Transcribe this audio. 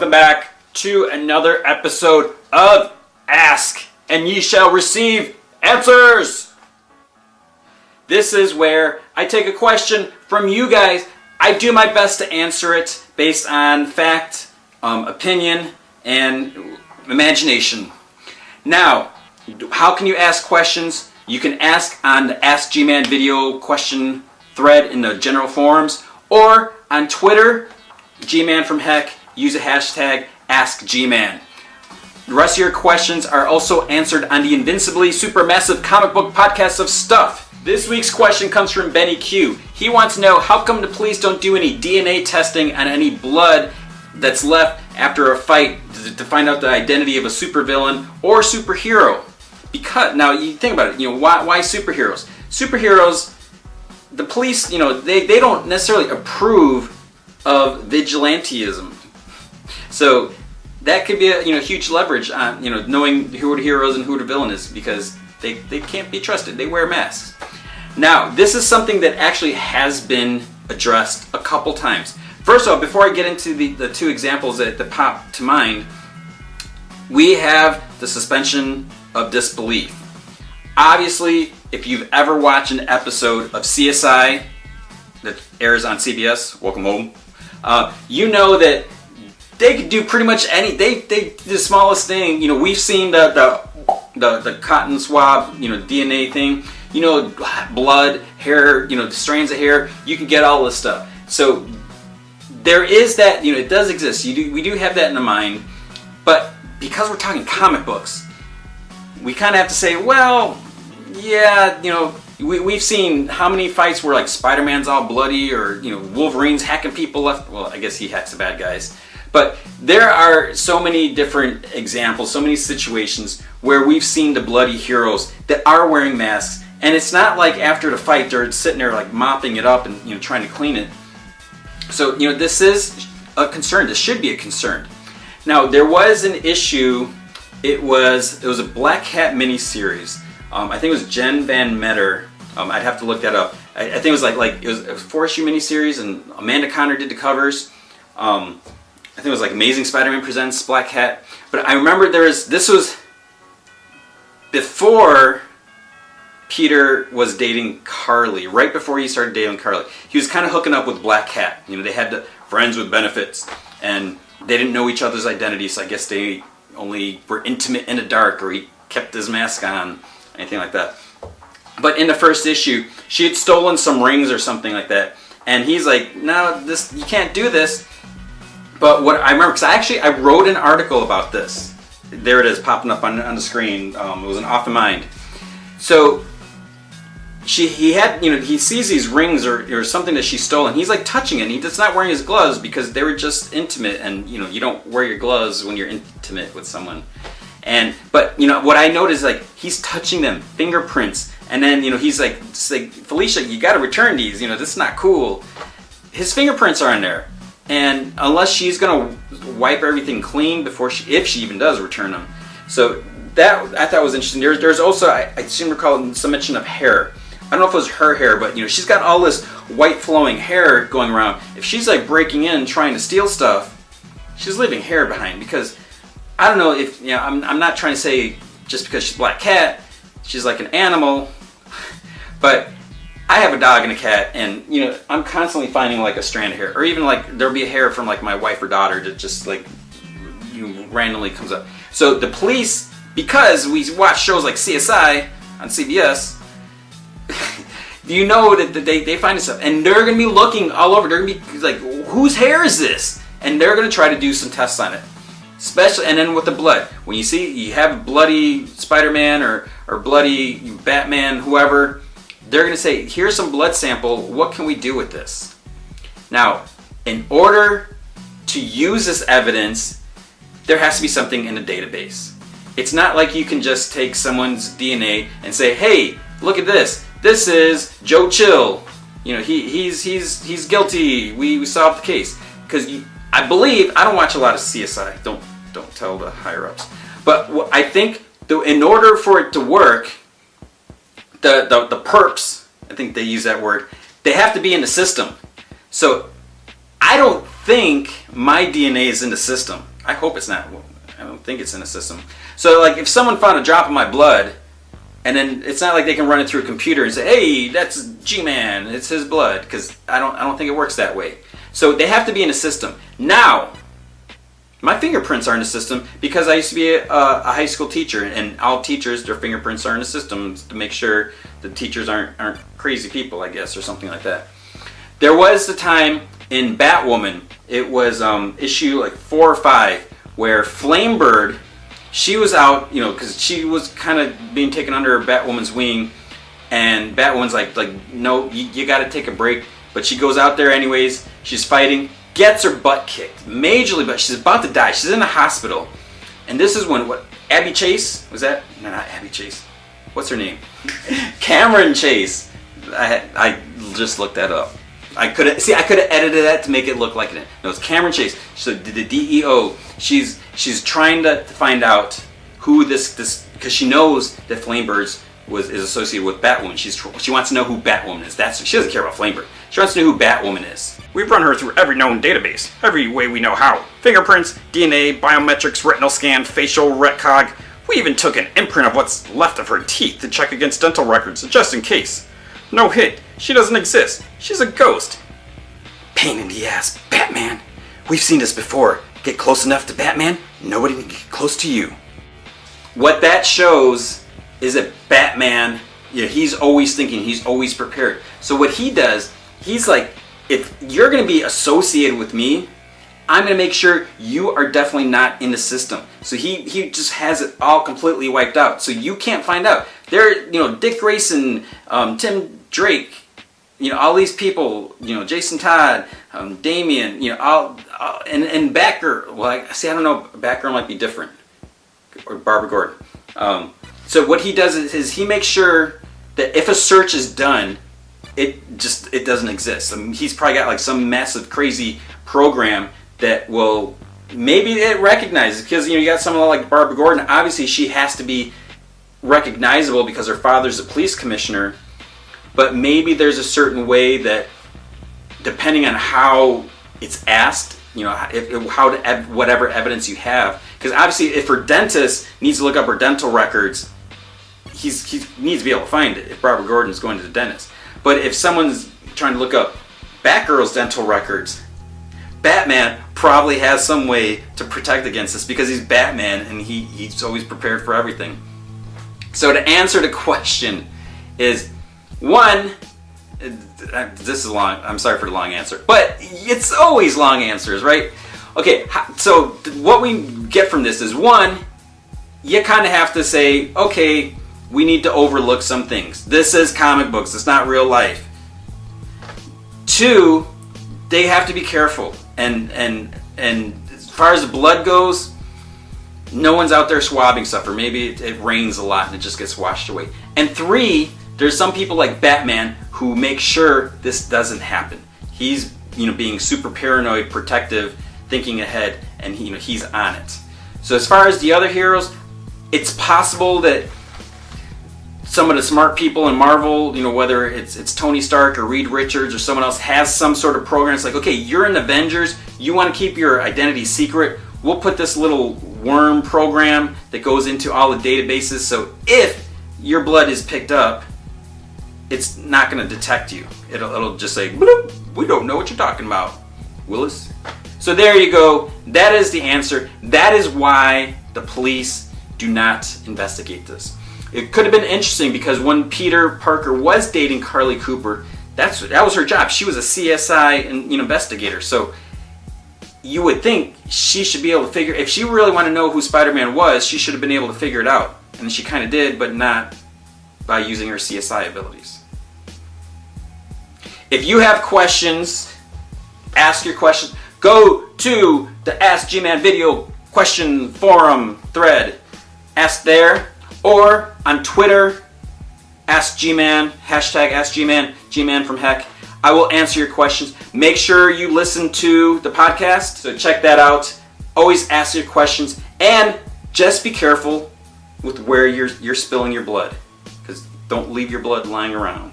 Welcome back to another episode of Ask and Ye Shall Receive Answers. This is where I take a question from you guys. I do my best to answer it based on fact, opinion, and imagination. Now, how can you ask questions? You can ask on the Ask G-Man video question thread in the general forums, or on Twitter, G-Man from Heck, use a hashtag AskGman. The rest of your questions are also answered on the Invincibly Supermassive Comic Book Podcast of Stuff. This week's question comes from Benny Q. He wants to know, how come the police don't do any DNA testing on any blood that's left after a fight to find out the identity of a supervillain or superhero? Because, now you think about it, why superheroes? Superheroes, the police, they don't necessarily approve of vigilantism. So that could be a huge leverage on knowing who the heroes and who the villain is, because they can't be trusted. They wear masks. Now, this is something that actually has been addressed a couple times. First of all, before I get into the two examples that pop to mind, we have the suspension of disbelief. Obviously, if you've ever watched an episode of CSI that airs on CBS, welcome home, you know that they could do pretty much any. They the smallest thing. We've seen the cotton swab, DNA thing. Blood, hair, the strands of hair. You can get all this stuff. So there is that. It does exist. We do have that in the mind, but because we're talking comic books, we kind of have to say, well, yeah, we've seen how many fights where like Spider-Man's all bloody, or Wolverine's hacking people left. Well, I guess he hacks the bad guys. But there are so many different examples, so many situations where we've seen the bloody heroes that are wearing masks, and it's not like after the fight they're sitting there like mopping it up and trying to clean it. So this is a concern. This should be a concern. Now, there was an issue. It was a Black Cat miniseries. I think it was Jen Van Meter. I'd have to look that up. I think it was it was a 4-issue miniseries, and Amanda Conner did the covers. I think it was like Amazing Spider-Man Presents Black Cat. But I remember this was before Peter was dating Carly. Right before he started dating Carly, he was kind of hooking up with Black Cat. They had the friends with benefits, and they didn't know each other's identities. So I guess they only were intimate in the dark, or he kept his mask on, anything like that. But in the first issue, she had stolen some rings or something like that, and he's like, "No, you can't do this." But what I remember, because I wrote an article about this. There it is, popping up on the screen. It was an Off the Mind. So he sees these rings or something that she stole, and he's like touching it. And he's not wearing his gloves because they were just intimate, and you don't wear your gloves when you're intimate with someone. But what I noticed, like, he's touching them, fingerprints, and then he's like, Felicia, you got to return these. This is not cool. His fingerprints are in there. And unless she's going to wipe everything clean before if she even does return them. So that I thought was interesting. There's also, I seem to recall some mention of hair. I don't know if it was her hair, but she's got all this white flowing hair going around. If she's like breaking in trying to steal stuff, she's leaving hair behind. Because I don't know if, I'm not trying to say just because she's Black Cat, she's like an animal. But I have a dog and a cat, and I'm constantly finding like a strand of hair, or even like there'll be a hair from like my wife or daughter that just like randomly comes up. So the police, because we watch shows like CSI on CBS, that they find this stuff, and they're gonna be looking all over. They're gonna be like, whose hair is this? And they're gonna try to do some tests on it, especially. And then with the blood, when you have bloody Spider-Man or bloody Batman, whoever. They're going to say, here's some blood sample, what can we do with this? Now, in order to use this evidence, there has to be something in the database. It's not like you can just take someone's DNA and say, hey, look at this. This is Joe Chill. He's guilty. We solved the case. Because I don't watch a lot of CSI. Don't tell the higher-ups. But I think in order for it to work, the perps, I think they use that word, they have to be in the system. So I don't think my DNA is in the system. I hope it's not. I don't think it's in a system. So like if someone found a drop of my blood, and then it's not like they can run it through a computer and say, hey, that's G-Man, it's his blood, because I don't think it works that way. So they have to be in a system. Now, my fingerprints are in the system because I used to be a high school teacher, and all teachers, their fingerprints are in the system to make sure the teachers aren't crazy people, I guess, or something like that. There was the time in Batwoman, it was issue like 4 or 5, where Flamebird, she was out, because she was kind of being taken under Batwoman's wing, and Batwoman's like no, you got to take a break. But she goes out there anyways. She's fighting, gets her butt kicked, majorly, but she's about to die. She's in the hospital, and this is when Abby Chase was that? No, not Abby Chase. What's her name? Cameron Chase. I just looked that up. I could have edited that to make it look like it. No, it's Cameron Chase. So the DEO. She's trying to find out who this because she knows that Flamebird is associated with Batwoman. She wants to know who Batwoman is. She doesn't care about Flamebird. She wants to know who Batwoman is. We've run her through every known database, every way we know how. Fingerprints, DNA, biometrics, retinal scan, facial, retcog. We even took an imprint of what's left of her teeth to check against dental records, just in case. No hit. She doesn't exist. She's a ghost. Pain in the ass, Batman. We've seen this before. Get close enough to Batman, nobody can get close to you. What that shows is that Batman, he's always thinking, he's always prepared. So what he does, he's like, if you're going to be associated with me, I'm going to make sure you are definitely not in the system. So he just has it all completely wiped out. So you can't find out. Dick Grayson, Tim Drake, all these people, Jason Todd, Damian, and Batgirl. Well, I don't know, Batgirl might be different, or Barbara Gordon. So what he does is he makes sure that if a search is done, it doesn't exist. He's probably got like some massive crazy program that will maybe it recognizes, because you got someone like Barbara Gordon. Obviously, she has to be recognizable because her father's a police commissioner. But maybe there's a certain way that, depending on how it's asked, whatever evidence you have, because obviously if her dentist needs to look up her dental records, he needs to be able to find it if Barbara Gordon is going to the dentist. But if someone's trying to look up Batgirl's dental records, Batman probably has some way to protect against this because he's Batman and he's always prepared for everything. So to answer the question is, one, this is long. I'm sorry for the long answer, but it's always long answers, right? Okay, so what we get from this is, one, you kind of have to say, okay, we need to overlook some things. This is comic books. It's not real life. Two, they have to be careful. And as far as the blood goes, no one's out there swabbing stuff, or maybe it rains a lot and it just gets washed away. And three, there's some people like Batman who make sure this doesn't happen. He's being super paranoid, protective, thinking ahead, and he's on it. So as far as the other heroes, it's possible that some of the smart people in Marvel, whether it's Tony Stark or Reed Richards or someone else, has some sort of program. It's like, okay, you're in Avengers, you want to keep your identity secret, we'll put this little worm program that goes into all the databases, so if your blood is picked up, it's not going to detect you. It'll just say, bloop, we don't know what you're talking about, Willis. So there you go. That is the answer. That is why the police do not investigate this. It could have been interesting because when Peter Parker was dating Carly Cooper, that was her job. She was a CSI investigator. So you would think she should be able to figure, if she really wanted to know who Spider-Man was, she should have been able to figure it out. And she kind of did, but not by using her CSI abilities. If you have questions, ask your questions. Go to the Ask G-Man video question forum thread. Ask there. Or on Twitter, Ask G-Man, hashtag Ask G-Man, G-Man from Heck. I will answer your questions. Make sure you listen to the podcast, so check that out. Always ask your questions, and just be careful with where you're spilling your blood, because don't leave your blood lying around.